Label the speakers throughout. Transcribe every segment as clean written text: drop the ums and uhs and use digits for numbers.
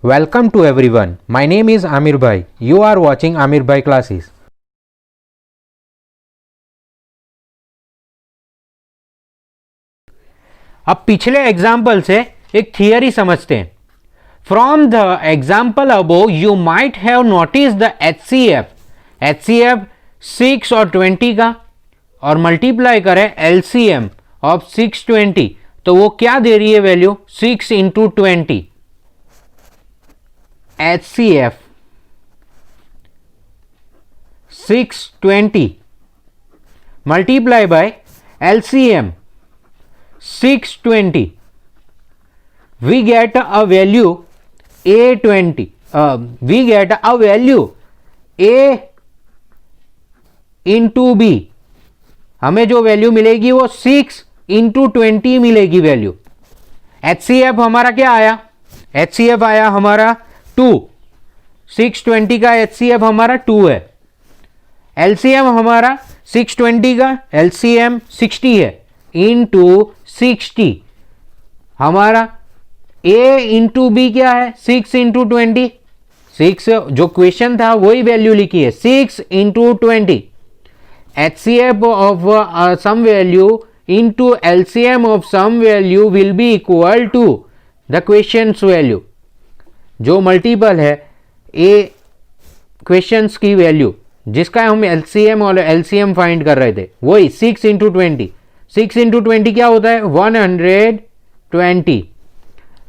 Speaker 1: Welcome to everyone. My name is Amir Bhai. You are watching Amir Bhai classes. अब पिछले example से एक theory समझते हैं. From the example above you might have notice the HCF 6 और 20 का और मल्टीप्लाई करें LCM ऑफ 620 तो वो क्या दे रही है value 6 into 20 HCF 620 multiply by LCM 620 we get a value A20 we get a value A into B हमें जो वैल्यू मिलेगी वो 6 इंटू 20 मिलेगी वैल्यू. HCF हमारा क्या आया? HCF आया हमारा 2. 620 का HCF हमारा 2 है. LCM हमारा 620 का LCM 60 है इंटू 60 हमारा A इंटू बी क्या है 6 इंटू 20 6 जो क्वेश्चन था वही वैल्यू लिखी है 6 into 20 HCF of some value into LCM of some value will be equal to the question's value. जो मल्टीपल है A क्वेश्चंस की वैल्यू जिसका हम LCM और LCM फाइंड कर रहे थे वही 6 इंटू 20 6 इंटू 20 क्या होता है 120.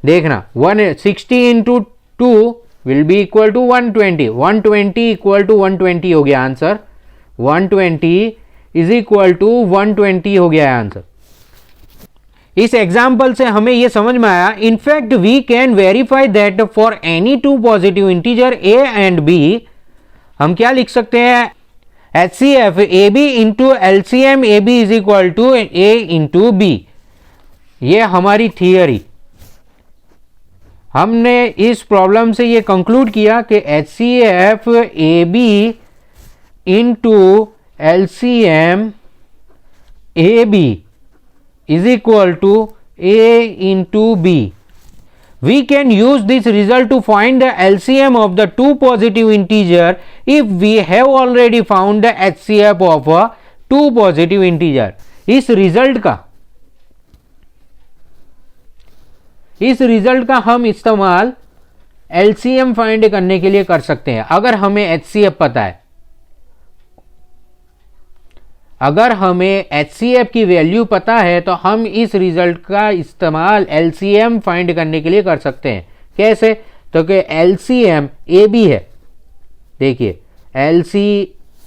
Speaker 1: देखना 160 into 2 will be equal to 120 120 equal to 120 हो गया आंसर 120 इज इक्वल टू 120 हो गया आंसर. इस एग्जाम्पल से हमें यह समझ में आया in fact we can verify that for any two positive integer A and B हम क्या लिख सकते हैं HCF A B into LCM A B is equal to A into B. ये हमारी थियरी. हमने इस प्रॉब्लम से ये कंक्लूड किया कि HCF A B into LCM AB is equal to A into B. We can use this result to find the LCM of the two positive integer if we have already found the HCF of a two positive integer. इस result का हम इस्तेमाल LCM find करने के लिए कर सकते हैं अगर हमें HCF पता है. अगर हमें HCF की वैल्यू पता है तो हम इस रिजल्ट का इस्तेमाल LCM फाइंड करने के लिए कर सकते हैं. कैसे? तो कि LCM AB है. देखिए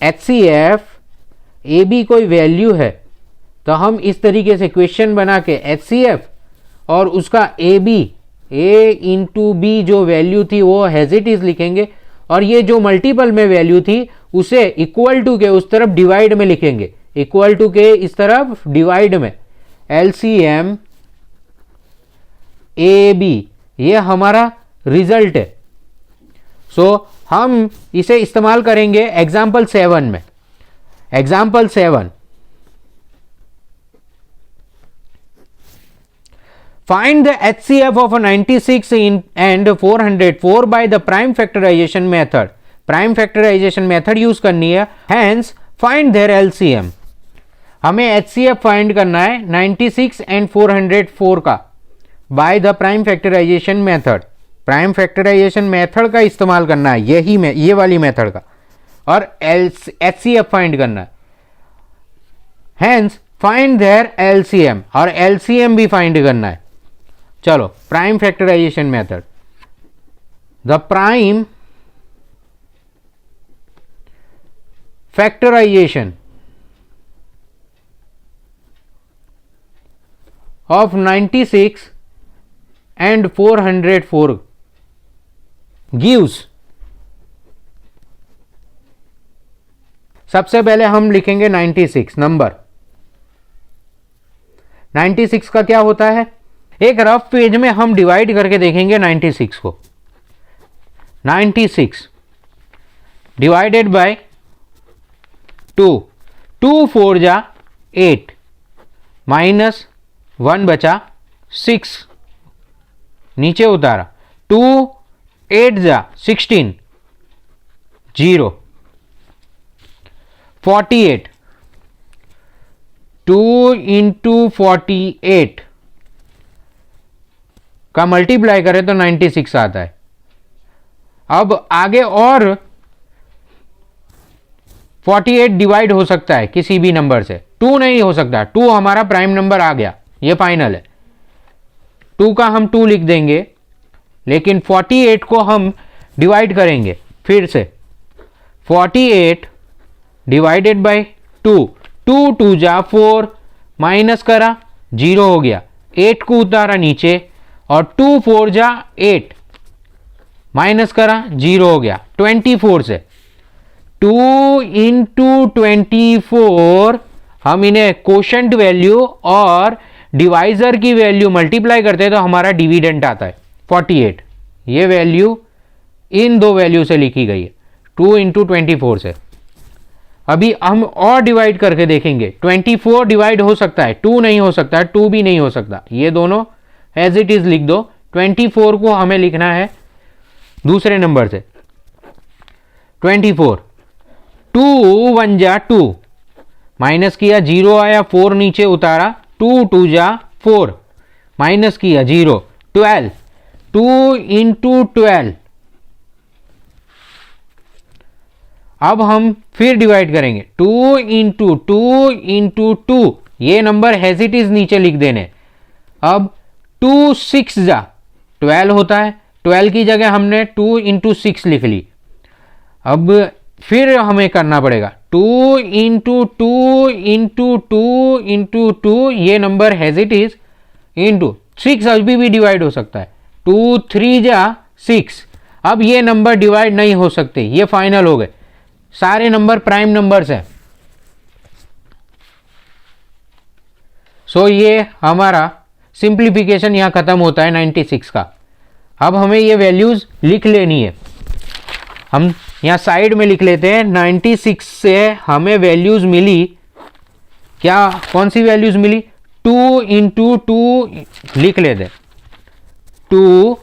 Speaker 1: HCF AB कोई वैल्यू है तो हम इस तरीके से क्वेश्चन बना के HCF और उसका AB A इंटू बी जो वैल्यू थी वो हैज इट इज लिखेंगे और ये जो मल्टीपल में वैल्यू थी उसे इक्वल टू के उस तरफ डिवाइड में लिखेंगे. इक्वल टू के इस तरफ डिवाइड में LCM AB ये हमारा रिजल्ट है. सो हम इसे इस्तेमाल करेंगे एग्जाम्पल 7 में. Example 7 find the HCF of 96 and 404 by the prime factorisation method. Prime factorisation method use करनी है. Hence find their LCM. हमें HCF फाइंड करना है 96 एंड 404 का by the prime factorisation method. Prime factorisation method का इस्तेमाल करना है ये वाली मेथड का और HCF फाइंड करना है. हैंस फाइंड देयर LCM और LCM भी फाइंड करना है. चलो prime factorisation method. The prime factorisation of 96 and 404 gives. सबसे पहले हम लिखेंगे 96 नंबर. 96 का क्या होता है एक रफ पेज में हम डिवाइड करके देखेंगे 96 को. 96 डिवाइडेड बाय 2 2 4 जा 8 माइनस 1 बचा 6 नीचे उतारा 2 8 जा 16 0 48 2 इंटू 48 का मल्टीप्लाई करें तो 96 आता है। अब आगे और 48 डिवाइड हो सकता है किसी भी नंबर से, 2 नहीं हो सकता। 2 हमारा प्राइम नंबर आ गया, ये फाइनल है। 2 का हम 2 लिख देंगे, लेकिन 48 को हम डिवाइड करेंगे फिर से। 48 डिवाइडेड बाय 2, 2 2 जा 4, माइनस करा 0 हो गया, 8 को उतारा नीचे और 2 4 जा 8, माइनस करा 0 हो गया। 24 से 2 इंटू 24 हम इन्हें कोशेंट वैल्यू और डिवाइजर की वैल्यू मल्टीप्लाई करते हैं तो हमारा डिविडेंट आता है 48। ये वैल्यू इन दो वैल्यू से लिखी गई है 2 इंटू 24 से। अभी हम और डिवाइड करके देखेंगे। 24 डिवाइड हो सकता है, 2 नहीं हो सकता, 2 भी नहीं हो सकता। ये दोनों एज इट इज लिख दो। 24 को हमें लिखना है दूसरे नंबर से। 24 2 1 जा 2, माइनस किया 0 आया, 4 नीचे उतारा, 2 2 जा 4, माइनस किया 0। 12 2 इंटू 12। अब हम फिर डिवाइड करेंगे 2 इंटू 2 इंटू 2। ये नंबर हैज इट इज नीचे लिख देने। अब 2 6 जा 12 होता है, 12 की जगह हमने 2 इंटू 6 लिख ली। अब फिर हमें करना पड़ेगा 2 इंटू 2 इंटू 2 इंटू 2। ये number has it is into 6 अभी भी डिवाइड हो सकता है। 2 3 जा 6। अब ये नंबर डिवाइड नहीं हो सकते, ये फाइनल हो गए। सारे नंबर प्राइम नंबर्स हैं। सो ये हमारा सिंप्लीफिकेशन यहां खत्म होता है 96 का। अब हमें ये वैल्यूज लिख लेनी है। हम यहां साइड में लिख लेते हैं। 96 से हमें वैल्यूज मिली क्या, कौन सी वैल्यूज मिली? 2 इंटू 2 लिख लेते। 2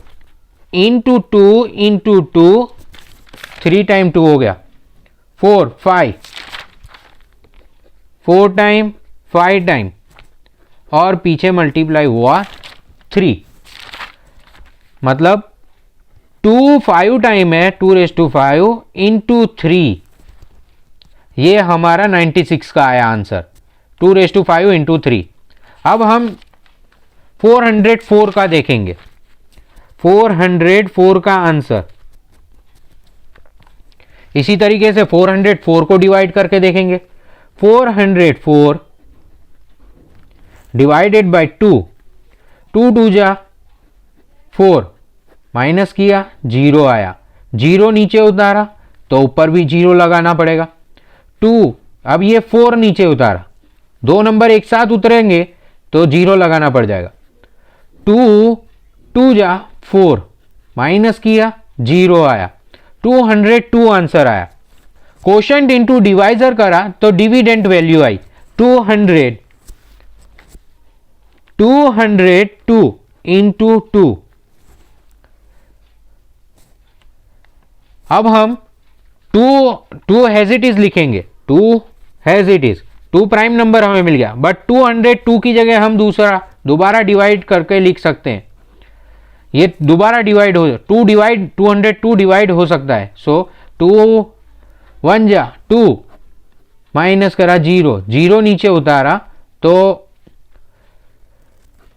Speaker 1: इंटू 2 इंटू 2, 3 टाइम 2 हो गया 4 5, 4 टाइम 5 टाइम और पीछे मल्टीप्लाई हुआ 3, मतलब 2 5 टाइम है 2⁵ इंटू 3। ये हमारा 96 का आया आंसर 2⁵ इंटू 3। अब हम 404 का देखेंगे। 404 का आंसर इसी तरीके से 404 को डिवाइड करके देखेंगे। 404 डिवाइडेड बाय 2, 2 2 जा 4, माइनस किया 0 आया, 0 नीचे उतारा तो ऊपर भी 0 लगाना पड़ेगा। 2, अब ये 4 नीचे उतारा, दो नंबर एक साथ उतरेंगे तो 0 लगाना पड़ जाएगा। 2 2 जा 4, माइनस किया 0 आया, 202 आंसर आया। कोशेंट इंटू डिवाइजर करा तो डिविडेंट वैल्यू आई 202 इंटू 2। अब हम 2 हैज इट इज लिखेंगे। 2 has it is, 2 prime number हमें मिल गया, बट 202 की जगह हम दोबारा डिवाइड करके लिख सकते हैं। ये दोबारा डिवाइड हो 202 डिवाइड हो सकता है। सो 2 1 जा 2, माइनस करा 0, 0 नीचे उतारा तो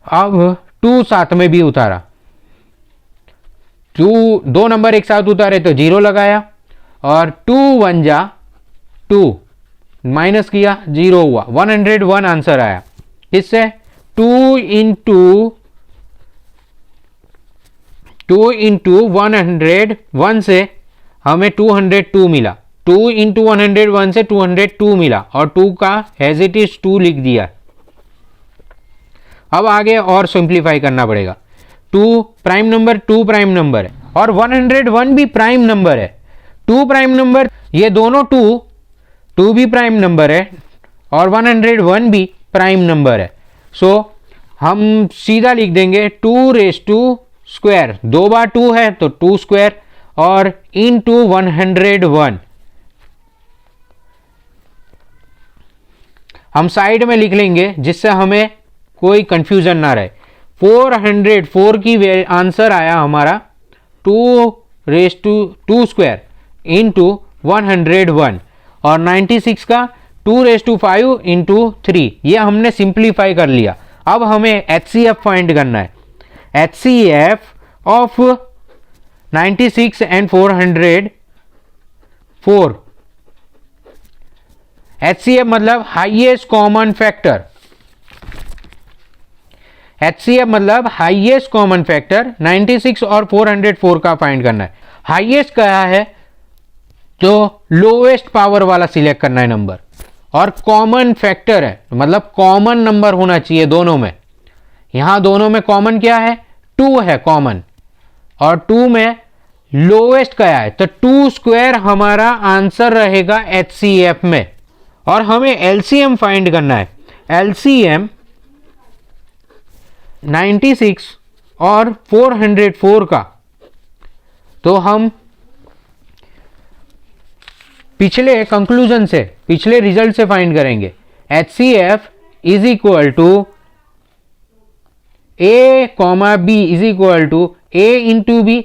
Speaker 1: अब 2 साथ में भी उतारा, 2 नंबर एक साथ उतारे तो 0 लगाया और 2 1 जा 2, माइनस किया 0 हुआ, 101 आंसर आया। इससे 2 इंटू 101 से हमें 202 मिला। 2 इंटू 101 से 202 मिला और 2 का हैज इट इज 2 लिख दिया। अब आगे और सिंप्लीफाई करना पड़ेगा। 2 प्राइम नंबर है और 101 भी प्राइम नंबर है। 2 प्राइम नंबर, ये दोनों 2 भी प्राइम नंबर है और 101 भी प्राइम नंबर है। सो हम सीधा लिख देंगे 2⁵²। 2 बार 2 है तो 2 स्क्वायर, और इनटू 101 हम साइड में लिख लेंगे जिससे हमें कोई कंफ्यूजन ना रहे। 404 की आंसर आया हमारा 2 स्क्वायर इंटू 101 और 96 का 2⁵ इंटू 3। ये हमने सिंप्लीफाई कर लिया। अब हमें HCF फाइंड करना है। HCF of 96 and 404। HCF मतलब हाईएस्ट कॉमन फैक्टर। HCF मतलब हाईएस्ट कॉमन फैक्टर 96 और 404 का फाइंड करना है। हाईएस्ट क्या है तो लोएस्ट पावर वाला सिलेक्ट करना है नंबर, और कॉमन फैक्टर है मतलब कॉमन नंबर होना चाहिए दोनों में। यहां दोनों में कॉमन क्या है 2 है कॉमन, और 2 में लोएस्ट क्या है तो 2 स्क्वायर हमारा आंसर रहेगा HCF में। और हमें LCM फाइंड करना है। LCM 96 और 404 का तो हम पिछले कंक्लूजन से, पिछले रिजल्ट से फाइंड करेंगे। HCF is equal to A, B is equal to A into B.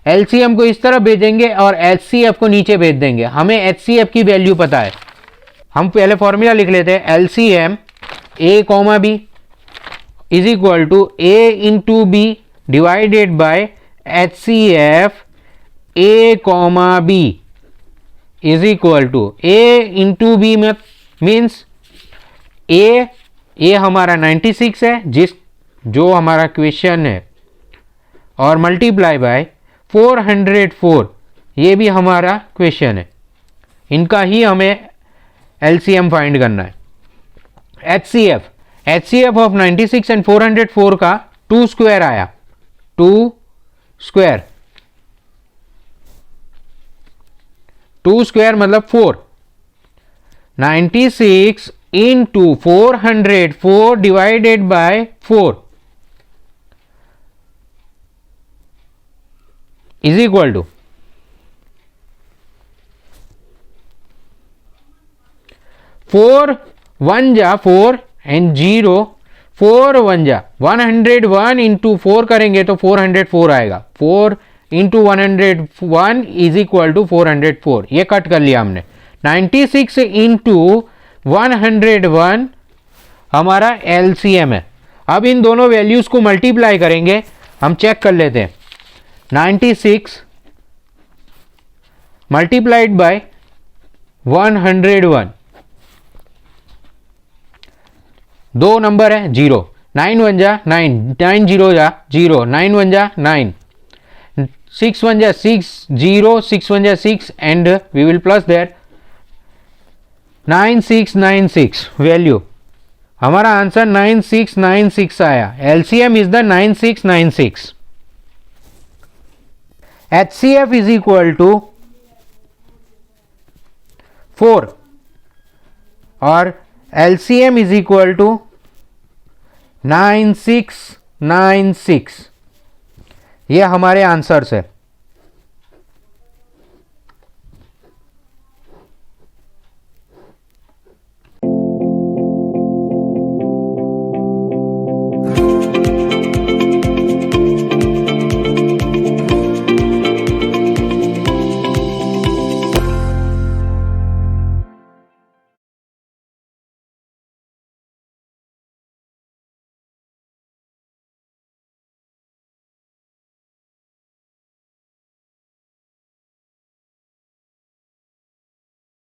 Speaker 1: LCM को इस तरफ भेजेंगे और HCF को नीचे भेज देंगे। हमें HCF की वैल्यू पता है। हम पहले फॉर्मूला लिख लेते हैं। LCM A, B is equal to A into B divided by HCF A, B is equal to A into B में मीन्स A हमारा 96 है जो हमारा क्वेश्चन है, और मल्टीप्लाई बाय 404 ये भी हमारा क्वेश्चन है। इनका ही हमें LCM फाइंड करना है। HCF ऑफ 96 एंड 404 का 2 स्क्वायर आया। 2 स्क्वायर मतलब 4। 96 into 404 divided by 4 is equal to 4 1 जा 4 एंड 0 4 1 जा 101 इंटू 4 करेंगे तो 404 आएगा। 4 इंटू 101 इज इक्वल टू 404। ये कट कर लिया हमने। 96 इंटू 101 हमारा LCM है। अब इन दोनों वैल्यूज को मल्टीप्लाई करेंगे। हम चेक कर लेते हैं। 96 मल्टीप्लाइड बाय 101, दो नंबर है 0। 9 1 जा 9, 9 0 जा 0, 9 1 जा 9, 6 1 जा 6, 0 6 1 जा 6 and we will plus that 9696। Value हमारा आंसर 9696 आया। LCM is the 9696। HCF is equal to 4 और LCM इज इक्वल टू 9696। ये हमारे आंसर्स है।